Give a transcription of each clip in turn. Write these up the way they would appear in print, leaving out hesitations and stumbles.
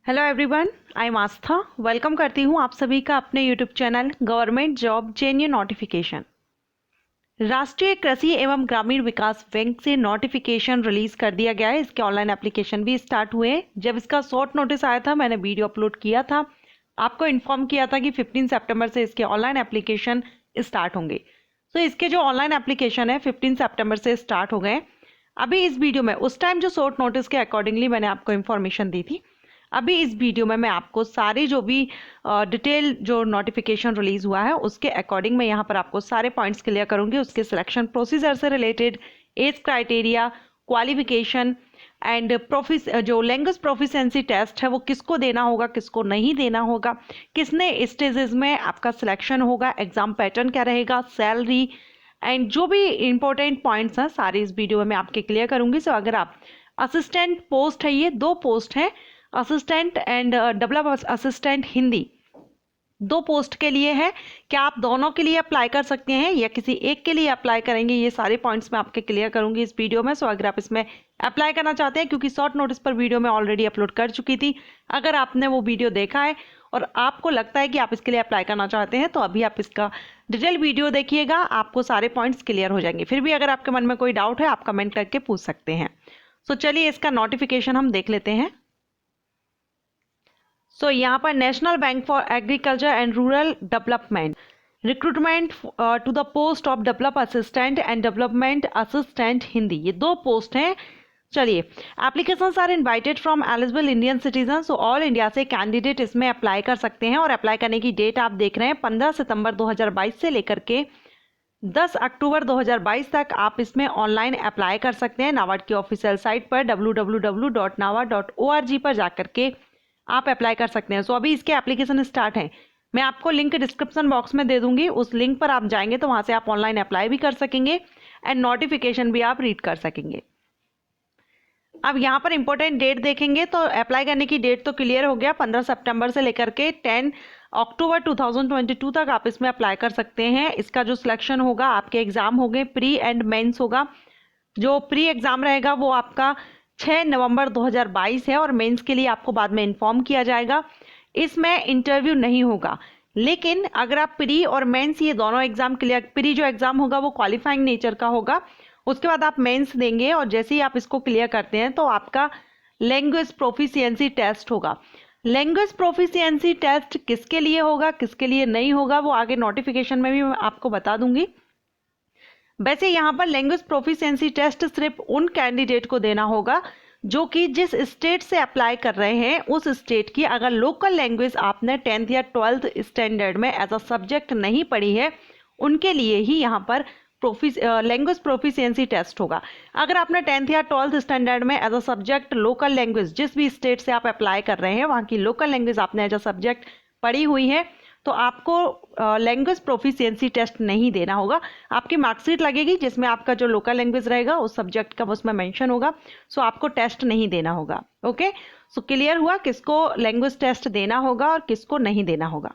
Hello everyone, I am Aastha. Welcome करती हूँ आप सभी का अपने YouTube channel government job जेन्यू notification. राष्ट्रीय कृषि एवं ग्रामीण विकास बैंक से नोटिफिकेशन रिलीज कर दिया गया है। इसके ऑनलाइन एप्लीकेशन भी स्टार्ट हुए हैं। जब इसका शॉर्ट नोटिस आया था मैंने वीडियो अपलोड किया था, आपको इन्फॉर्म किया था कि 15 सितंबर से इसके ऑनलाइन एप्लीकेशन स्टार्ट होंगे। तो इसके जो ऑनलाइन एप्लीकेशन है 15 सितंबर से स्टार्ट हो गए। अभी इस वीडियो में उस टाइम जो शॉर्ट नोटिस के अकॉर्डिंगली मैंने आपको इन्फॉर्मेशन दी थी, अभी इस वीडियो में मैं आपको सारी जो भी डिटेल जो नोटिफिकेशन रिलीज हुआ है उसके अकॉर्डिंग मैं यहाँ पर आपको सारे पॉइंट्स क्लियर करूंगी। उसके सिलेक्शन प्रोसीजर से related, age criteria, qualification and जो लैंग्वेज प्रोफिशिएंसी टेस्ट है वो किसको देना होगा, किसको नहीं देना होगा, किसने स्टेजेस में आपका सिलेक्शन होगा, एग्जाम पैटर्न क्या रहेगा, सैलरी एंड जो भी इंपॉर्टेंट पॉइंट्स हैं सारे इस वीडियो में मैं आपके क्लियर करूंगी। सो अगर आप असिस्टेंट पोस्ट है, ये दो पोस्ट हैं, assistant and develop assistant Hindi, दो पोस्ट के लिए है। क्या आप दोनों के लिए अप्लाई कर सकते हैं या किसी एक के लिए अप्लाई करेंगे, ये सारे पॉइंट्स मैं आपके क्लियर करूंगी इस वीडियो में। सो अगर आप इसमें अप्लाई करना चाहते हैं, क्योंकि शॉर्ट नोटिस पर वीडियो मैं ऑलरेडी अपलोड कर चुकी थी, अगर आपने वो वीडियो देखा है और आपको लगता है कि आप इसके लिए अप्लाई करना चाहते हैं तो अभी आप इसका डिटेल वीडियो देखिएगा, आपको सारे पॉइंट्स क्लियर हो जाएंगे। फिर भी अगर आपके मन में कोई डाउट है आप कमेंट करके पूछ सकते हैं। सो चलिए इसका नोटिफिकेशन हम देख लेते हैं। सो यहाँ पर national bank for agriculture and rural development recruitment to the post of develop assistant and development assistant Hindi, ये दो पोस्ट हैं। चलिए, applications are invited from eligible Indian citizen. So all India से कैंडिडेट इसमें अप्लाई कर सकते हैं और अप्लाई करने की डेट आप देख रहे हैं 15 सितंबर 2022 से लेकर के 10 अक्टूबर 2022 तक आप इसमें ऑनलाइन अप्लाई कर सकते हैं। नाबार्ड की ऑफिशियल साइट पर www.nabard.org पर जाकर के आप अप्लाई कर सकते हैं। सो अभी इसके एप्लीकेशन स्टार्ट हैं, मैं आपको लिंक डिस्क्रिप्शन बॉक्स में दे दूंगी, उस लिंक पर आप जाएंगे तो वहां से आप ऑनलाइन अप्लाई भी कर सकेंगे एंड नोटिफिकेशन भी आप रीड कर सकेंगे। अब यहाँ पर इंपॉर्टेंट डेट देखेंगे तो अप्लाई करने की डेट तो क्लियर हो गया, 15 सितंबर से लेकर के 10 अक्टूबर 2022 तक आप इसमें अप्लाई कर सकते हैं। इसका जो सिलेक्शन होगा, आपके एग्जाम होंगे, प्री एंड मेंस होगा। जो प्री एग्जाम रहेगा वो आपका 6 नवंबर 2022 है और मेंस के लिए आपको बाद में इन्फॉर्म किया जाएगा। इसमें इंटरव्यू नहीं होगा, लेकिन अगर आप प्री और मेंस ये दोनों एग्जाम क्लियर, प्री जो एग्जाम होगा वो क्वालिफाइंग नेचर का होगा, उसके बाद आप मेंस देंगे और जैसे ही आप इसको क्लियर करते हैं तो आपका लैंग्वेज प्रोफिशिएंसी टेस्ट होगा। लैंग्वेज प्रोफिशिएंसी टेस्ट किसके लिए होगा, किसके लिए नहीं होगा, वो आगे नोटिफिकेशन में भी मैं आपको बता दूंगी। वैसे यहाँ पर लैंग्वेज प्रोफिशिएंसी टेस्ट सिर्फ उन कैंडिडेट को देना होगा जो कि जिस स्टेट से अप्लाई कर रहे हैं उस स्टेट की अगर लोकल लैंग्वेज आपने 10th या 12th स्टैंडर्ड में एज अ सब्जेक्ट नहीं पढ़ी है, उनके लिए ही यहाँ पर लैंग्वेज प्रोफिशिएंसी टेस्ट होगा। अगर आपने 10th या 12th स्टैंडर्ड में as a subject local language, जिस भी स्टेट से आप अप्लाई कर रहे हैं वहाँ की लोकल लैंग्वेज आपने एज अ सब्जेक्ट पढ़ी हुई है, तो आपको लैंग्वेज प्रोफिशिएंसी टेस्ट नहीं देना होगा। आपकी मार्कशीट लगेगी जिसमें आपका जो लोकल लैंग्वेज रहेगा उस सब्जेक्ट का उसमें मेंशन होगा। सो आपको टेस्ट नहीं देना होगा। ओके, सो क्लियर हुआ किसको लैंग्वेज टेस्ट देना होगा और किसको नहीं देना होगा।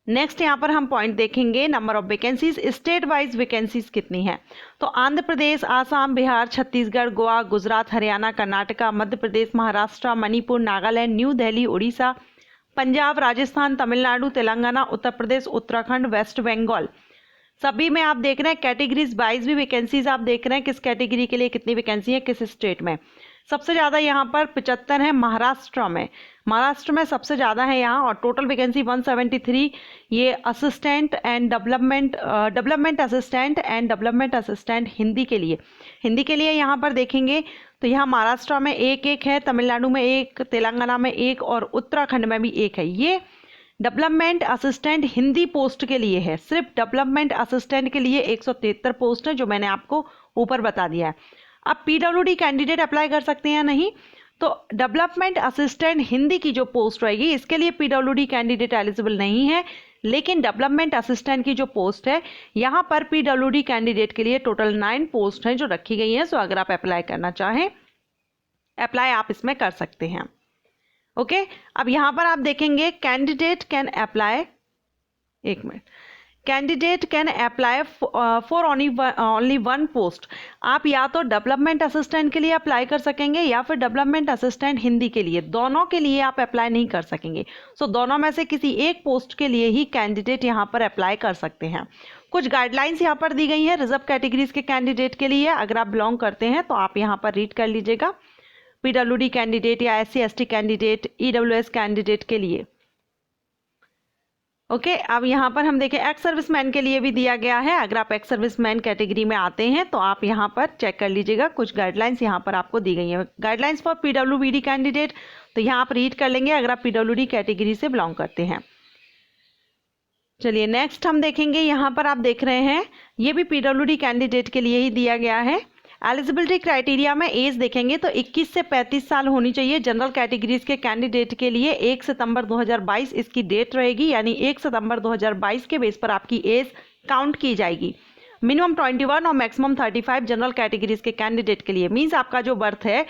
नेक्स्ट यहाँ पर हम पॉइंट देखेंगे, number of vacancies, state wise vacancies कितनी है। तो आंध्र प्रदेश, आसाम, बिहार, छत्तीसगढ़, गोवा, गुजरात, हरियाणा, कर्नाटका, मध्य प्रदेश, महाराष्ट्र, मणिपुर, नागालैंड, न्यू दिल्ली, उड़ीसा, पंजाब, राजस्थान, तमिलनाडु, तेलंगाना, उत्तर प्रदेश, उत्तराखंड, वेस्ट बंगाल, सभी में आप देख रहे हैं कैटेगरीज वाइज भी वैकेंसीज आप देख रहे हैं किस कैटेगरी के लिए कितनी वैकेंसी है, किस स्टेट में। सबसे ज़्यादा यहाँ पर 75 है महाराष्ट्र में, महाराष्ट्र में सबसे ज़्यादा है यहाँ, और टोटल वैकेंसी 173 ये assistant and development assistant and development assistant Hindi के लिए। हिंदी के लिए यहाँ पर देखेंगे तो यहाँ महाराष्ट्र में एक है, तमिलनाडु में एक, तेलंगाना में एक और उत्तराखंड में भी एक है। ये डेवलपमेंट असिस्टेंट हिंदी पोस्ट के लिए है, सिर्फ डेवलपमेंट असिस्टेंट के लिए 173 पोस्ट है जो मैंने आपको ऊपर बता दिया है। अब पीडब्ल्यूडी कैंडिडेट अप्लाई कर सकते हैं या नहीं, तो डेवलपमेंट असिस्टेंट हिंदी की जो पोस्ट रहेगी इसके लिए पीडब्ल्यूडी कैंडिडेट एलिजिबल नहीं है, लेकिन डेवलपमेंट असिस्टेंट की जो पोस्ट है यहाँ पर पीडब्ल्यूडी कैंडिडेट के लिए टोटल 9 पोस्ट हैं जो रखी गई हैं। सो अगर आप अप्लाई करना चाहें अप्लाई आप इसमें कर सकते हैं। ओके, अब यहाँ पर आप देखेंगे कैंडिडेट कैन अप्लाई, एक minute, candidate can apply for only one post. आप या तो डेवलपमेंट असिस्टेंट के लिए अप्लाई कर सकेंगे या फिर डेवलपमेंट असिस्टेंट हिंदी के लिए, दोनों के लिए आप अप्लाई नहीं कर सकेंगे। सो दोनों में से किसी एक पोस्ट के लिए ही कैंडिडेट यहाँ पर अप्लाई कर सकते हैं। कुछ गाइडलाइंस यहाँ पर दी गई हैं रिजर्व कैटेगरीज के कैंडिडेट के लिए। अगर आप बिलोंग करते हैं तो आप यहाँ पर रीड कर लीजिएगा। पीडब्ल्यूडी कैंडिडेट या SC/ST कैंडिडेट, EWS कैंडिडेट के लिए। ओके, अब यहाँ पर हम देखें एक्स सर्विसमैन के लिए भी दिया गया है। अगर आप एक्स सर्विसमैन कैटेगरी में आते हैं तो आप यहाँ पर चेक कर लीजिएगा, कुछ गाइडलाइंस यहाँ पर आपको दी गई हैं। गाइडलाइंस फॉर PWBD कैंडिडेट, तो यहाँ आप रीड कर लेंगे अगर आप PWD कैटेगरी से बिलोंग करते हैं। चलिए नेक्स्ट हम देखेंगे, यहाँ पर आप देख रहे हैं ये भी PWD कैंडिडेट के लिए ही दिया गया है। एलिजिबिलिटी क्राइटेरिया में एज देखेंगे तो 21 से 35 साल होनी चाहिए जनरल कैटेगरीज के कैंडिडेट के लिए। 1 सितंबर 2022 इसकी डेट रहेगी, यानी 1 सितंबर 2022 के बेस पर आपकी एज काउंट की जाएगी। मिनिमम 21 और मैक्सिमम 35 जनरल कैटेगरीज के कैंडिडेट के लिए। मीन्स आपका जो बर्थ है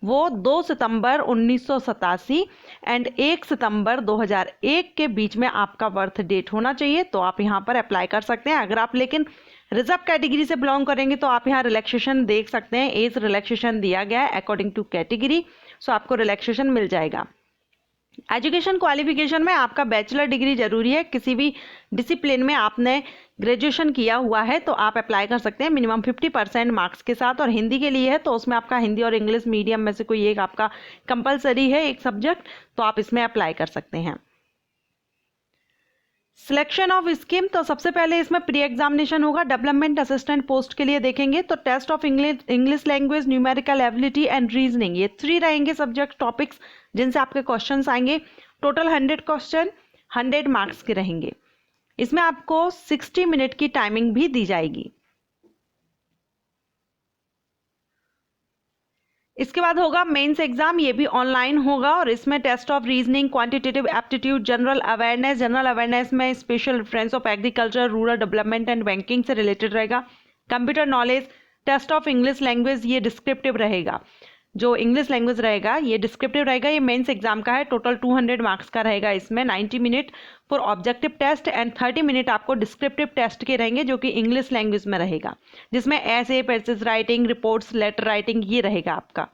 वो 2 सितंबर 1987 एंड 1 सितंबर 2001 के बीच में आपका बर्थ डेट होना चाहिए, तो आप यहाँ पर अप्लाई कर सकते हैं। अगर आप लेकिन रिजर्व कैटेगरी से बिलोंग करेंगे तो आप यहाँ रिलैक्सेशन देख सकते हैं, एज रिलैक्सेशन दिया गया है अकॉर्डिंग टू कैटेगरी, सो आपको रिलैक्सेशन मिल जाएगा। एजुकेशन क्वालिफिकेशन में आपका बैचलर डिग्री जरूरी है। किसी भी डिसिप्लिन में आपने ग्रेजुएशन किया हुआ है तो आप अप्लाई कर सकते हैं मिनिमम 50% मार्क्स के साथ। और हिंदी के लिए है तो उसमें आपका हिंदी और इंग्लिश मीडियम में से कोई एक आपका कंपलसरी है, एक सब्जेक्ट, तो आप इसमें अप्लाई कर सकते हैं। सिलेक्शन ऑफ स्कीम, तो सबसे पहले इसमें प्री एग्जामिनेशन होगा। डेवलपमेंट असिस्टेंट पोस्ट के लिए देखेंगे तो test of English language, numerical ability and reasoning, ये 3 रहेंगे सब्जेक्ट टॉपिक्स जिनसे आपके क्वेश्चंस आएंगे। टोटल 100 क्वेश्चन 100 मार्क्स के रहेंगे। इसमें आपको 60 मिनट की टाइमिंग भी दी जाएगी। इसके बाद होगा मेंस एग्जाम, ये भी ऑनलाइन होगा और इसमें test of reasoning, quantitative aptitude, general awareness में special reference of agriculture, rural development and banking से रिलेटेड रहेगा। Computer knowledge, test of English language, ये डिस्क्रिप्टिव रहेगा। जो इंग्लिश लैंग्वेज रहेगा ये डिस्क्रिप्टिव रहेगा। ये मेंस एग्जाम का है, टोटल 200 मार्क्स का रहेगा। इसमें 90 minute for objective test and 30 minute आपको डिस्क्रिप्टिव टेस्ट के रहेंगे जो कि इंग्लिश लैंग्वेज में रहेगा, जिसमें ऐसे passage writing, reports, letter writing ये रहेगा आपका।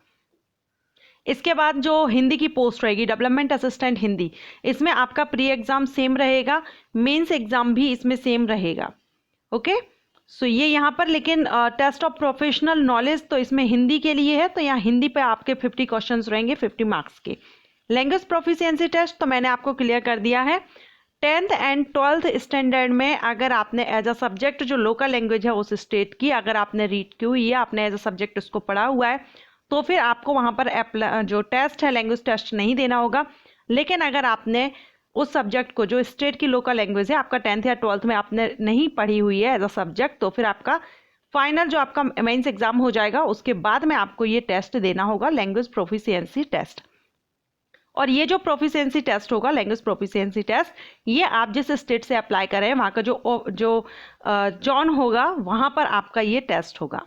इसके बाद जो हिंदी की पोस्ट रहेगी डेवलपमेंट असिस्टेंट हिंदी, इसमें आपका प्री एग्जाम सेम रहेगा, मेंस एग्जाम भी इसमें सेम रहेगा। ओके, सो ये यहाँ पर लेकिन टेस्ट ऑफ प्रोफेशनल नॉलेज तो इसमें हिंदी के लिए है, तो यहाँ हिंदी पे आपके 50 क्वेश्चंस रहेंगे 50 मार्क्स के। लैंग्वेज प्रोफिशिएंसी टेस्ट तो मैंने आपको क्लियर कर दिया है। 10th एंड 12th स्टैंडर्ड में अगर आपने एज अ सब्जेक्ट जो लोकल लैंग्वेज है उस स्टेट की अगर आपने रीड की हुई है, आपने एज अ सब्जेक्ट उसको पढ़ा हुआ है, तो फिर आपको वहाँ पर जो टेस्ट है लैंग्वेज टेस्ट नहीं देना होगा। लेकिन अगर आपने उस सब्जेक्ट को जो स्टेट की लोकल लैंग्वेज है आपका 10th या 12th में आपने नहीं पढ़ी हुई है एज अ सब्जेक्ट, तो फिर आपका फाइनल जो आपका मेंस एग्जाम हो जाएगा उसके बाद में आपको ये टेस्ट देना होगा, लैंग्वेज प्रोफिशिएंसी टेस्ट। और ये जो प्रोफिशिएंसी टेस्ट होगा, लैंग्वेज प्रोफिशिएंसी टेस्ट, ये आप जिस स्टेट से अप्लाई करें वहाँ का जो जॉन होगा वहाँ पर आपका ये टेस्ट होगा।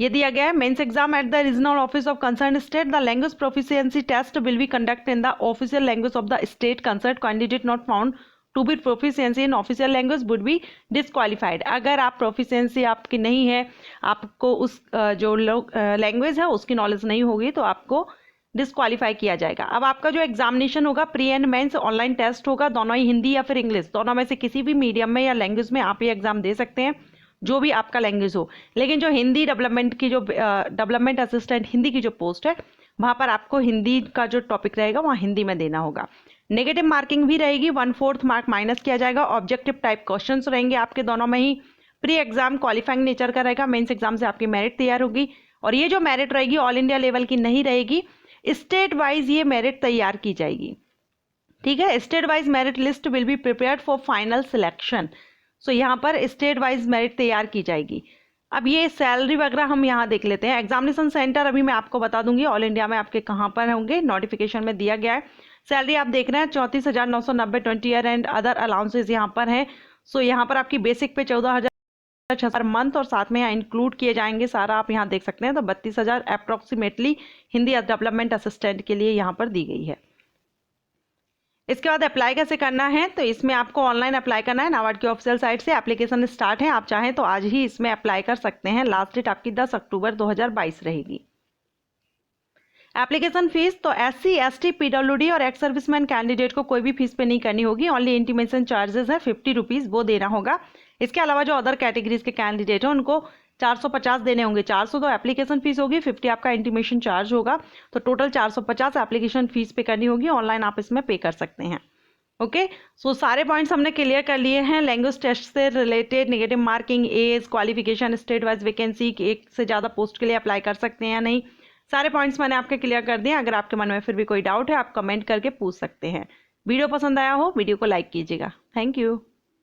ये दिया गया है mains exam at the regional office of concern state, the language proficiency test will be conduct in the official language of the state concern, candidate not found to be proficiency in official language would be disqualified. अगर आप proficiency आपकी नहीं है, आपको उस जो language है उसकी नॉलेज नहीं होगी, तो आपको डिस्क्वालीफाई किया जाएगा। अब आपका जो एग्जामिनेशन होगा pre and mains online test होगा, दोनों ही हिंदी या फिर इंग्लिश, दोनों में से किसी भी मीडियम में या लैंग्वेज में आप ये एग्जाम दे सकते हैं, जो भी आपका लैंग्वेज हो। लेकिन जो हिंदी डेवलपमेंट की जो डेवलपमेंट असिस्टेंट हिंदी की जो पोस्ट है वहाँ पर आपको हिंदी का जो टॉपिक रहेगा वहाँ हिंदी में देना होगा। नेगेटिव मार्किंग भी रहेगी, 1/4 मार्क माइनस किया जाएगा। ऑब्जेक्टिव टाइप क्वेश्चन रहेंगे आपके दोनों में ही। प्री एग्जाम क्वालिफाइंग नेचर का रहेगा, मेंस एग्जाम से आपकी मेरिट तैयार होगी। और ये जो मेरिट रहेगी ऑल इंडिया लेवल की नहीं रहेगी, स्टेट वाइज ये मेरिट तैयार की जाएगी। ठीक है, state wise merit list will be prepared for final selection. So यहाँ पर स्टेट वाइज मेरिट तैयार की जाएगी। अब ये सैलरी वगैरह हम यहाँ देख लेते हैं। एग्जामिनेशन सेंटर अभी मैं आपको बता दूंगी ऑल इंडिया में आपके कहाँ पर होंगे, नोटिफिकेशन में दिया गया है। सैलरी आप देख रहे हैं 34,990 20 ईयर एंड अदर अलाउंसेज यहाँ पर हैं। सो यहाँ पर आपकी बेसिक पे 14,000 पर मंथ और साथ में यहाँ इंक्लूड किए जाएंगे सारा, आप यहाँ देख सकते हैं। तो 32,000 अप्रोक्सीमेटली हिंदी डेवलपमेंट असिस्टेंट के लिए यहाँ पर दी गई है। इसके बाद अप्लाई कैसे करना है, तो इसमें आपको ऑनलाइन अप्लाई करना है। नाबार्ड की ऑफिशियल साइट से एप्लीकेशन स्टार्ट है, आप चाहें तो आज ही इसमें अप्लाई कर सकते हैं। लास्ट डेट आपकी 10 अक्टूबर 2022 रहेगी। एप्लीकेशन फीस तो SC ST PWD और एक्स सर्विसमैन कैंडिडेट को कोई भी फीस पे नहीं करनी होगी। ओनली इंटीमेशन चार्जेस है 50 रुपीज़, वो देना होगा। इसके अलावा जो अदर कैटेगरीज के कैंडिडेट हैं उनको 450 देने होंगे। 400 तो एप्लीकेशन फीस होगी, 50 आपका इंटीमेशन चार्ज होगा, तो टोटल 450 एप्लीकेशन फीस पे करनी होगी। ऑनलाइन आप इसमें पे कर सकते हैं। ओके, सो सारे पॉइंट्स हमने क्लियर कर लिए हैं। लैंग्वेज टेस्ट से related, negative marking, age, qualification, state wise vacancy, एक से ज़्यादा पोस्ट के लिए अप्लाई कर सकते हैं या नहीं, सारे पॉइंट्स मैंने आपके क्लियर कर दिए। अगर आपके मन में फिर भी कोई डाउट है, आप कमेंट करके पूछ सकते हैं। वीडियो पसंद आया हो, वीडियो को लाइक कीजिएगा। Thank you.